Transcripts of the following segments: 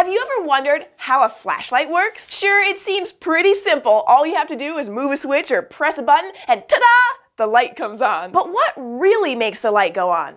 Have you ever wondered how a flashlight works? Sure, it seems pretty simple. All you have to do is move a switch or press a button and ta-da! The light comes on. But what really makes the light go on?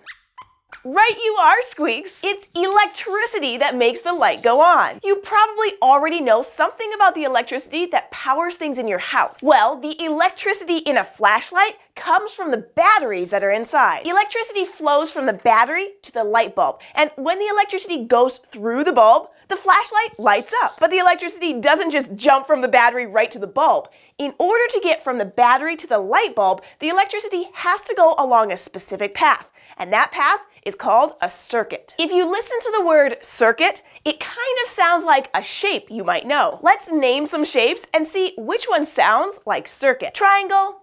Right you are, Squeaks! It's electricity that makes the light go on. You probably already know something about the electricity that powers things in your house. Well, the electricity in a flashlight comes from the batteries that are inside. Electricity flows from the battery to the light bulb, and when the electricity goes through the bulb, the flashlight lights up. But the electricity doesn't just jump from the battery right to the bulb. In order to get from the battery to the light bulb, the electricity has to go along a specific path, and that path is called a circuit. If you listen to the word circuit, it kind of sounds like a shape you might know. Let's name some shapes and see which one sounds like circuit. Triangle?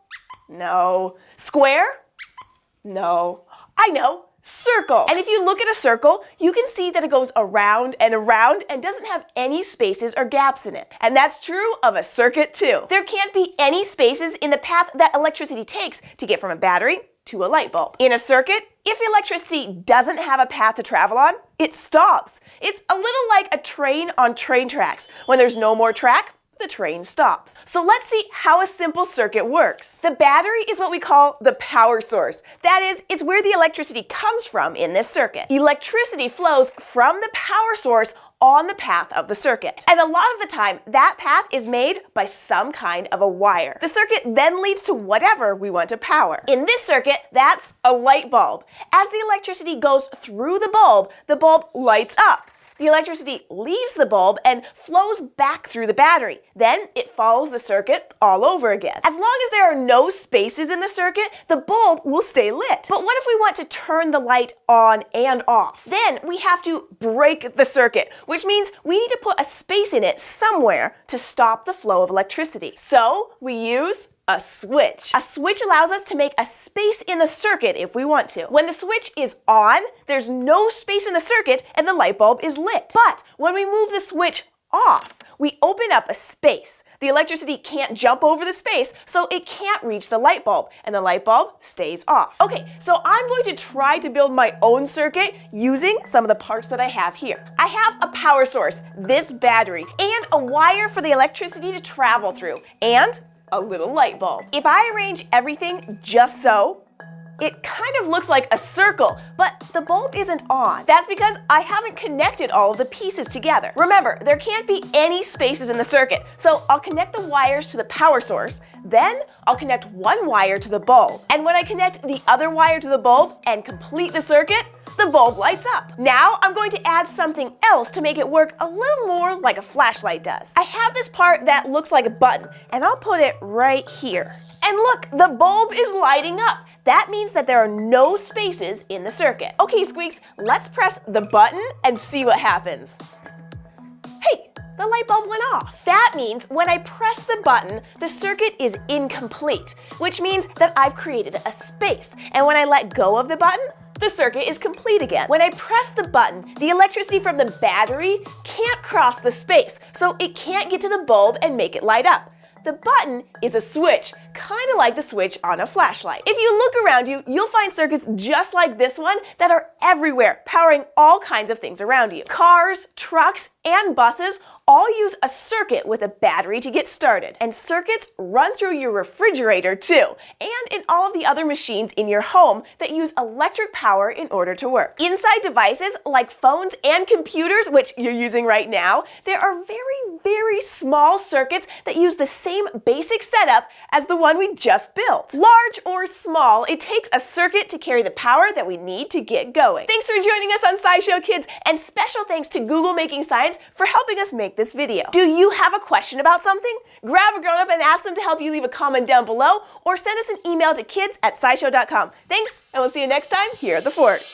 No. Square? No. I know. Circle. And if you look at a circle, you can see that it goes around and around and doesn't have any spaces or gaps in it. And that's true of a circuit too. There can't be any spaces in the path that electricity takes to get from a battery to a light bulb. In a circuit, if electricity doesn't have a path to travel on, it stops. It's a little like a train on train tracks. When there's no more track, the train stops. So let's see how a simple circuit works. The battery is what we call the power source. That is, it's where the electricity comes from in this circuit. Electricity flows from the power source on the path of the circuit. And a lot of the time, that path is made by some kind of a wire. The circuit then leads to whatever we want to power. In this circuit, that's a light bulb. As the electricity goes through the bulb lights up. The electricity leaves the bulb and flows back through the battery. Then it follows the circuit all over again. As long as there are no spaces in the circuit, the bulb will stay lit. But what if we want to turn the light on and off? Then we have to break the circuit, which means we need to put a space in it somewhere to stop the flow of electricity. So we use a switch. A switch allows us to make a space in the circuit if we want to. When the switch is on, there's no space in the circuit and the light bulb is lit. But when we move the switch off, we open up a space. The electricity can't jump over the space, so it can't reach the light bulb, and the light bulb stays off. Okay, so I'm going to try to build my own circuit using some of the parts that I have here. I have a power source, this battery, and a wire for the electricity to travel through, and a little light bulb. If I arrange everything just so, it kind of looks like a circle, but the bulb isn't on. That's because I haven't connected all of the pieces together. Remember, there can't be any spaces in the circuit, so I'll connect the wires to the power source, then I'll connect one wire to the bulb. And when I connect the other wire to the bulb and complete the circuit, the bulb lights up. Now I'm going to add something else to make it work a little more like a flashlight does. I have this part that looks like a button, and I'll put it right here. And look, the bulb is lighting up. That means that there are no spaces in the circuit. Okay, Squeaks, let's press the button and see what happens. Hey, the light bulb went off. That means when I press the button, the circuit is incomplete, which means that I've created a space. And when I let go of the button, the circuit is complete again. When I press the button, the electricity from the battery can't cross the space, so it can't get to the bulb and make it light up. The button is a switch, kind of like the switch on a flashlight. If you look around you, you'll find circuits just like this one that are everywhere, powering all kinds of things around you. Cars, trucks, and buses all use a circuit with a battery to get started. And circuits run through your refrigerator too, and in all of the other machines in your home that use electric power in order to work. Inside devices like phones and computers, which you're using right now, there are very small circuits that use the same basic setup as the one we just built. Large or small, it takes a circuit to carry the power that we need to get going. Thanks for joining us on SciShow Kids, and special thanks to Google Making Science for helping us make this video. Do you have a question about something? Grab a grown-up and ask them to help you. Leave a comment down below or send us an email to kids@scishow.com. Thanks, and we'll see you next time here at the Fort.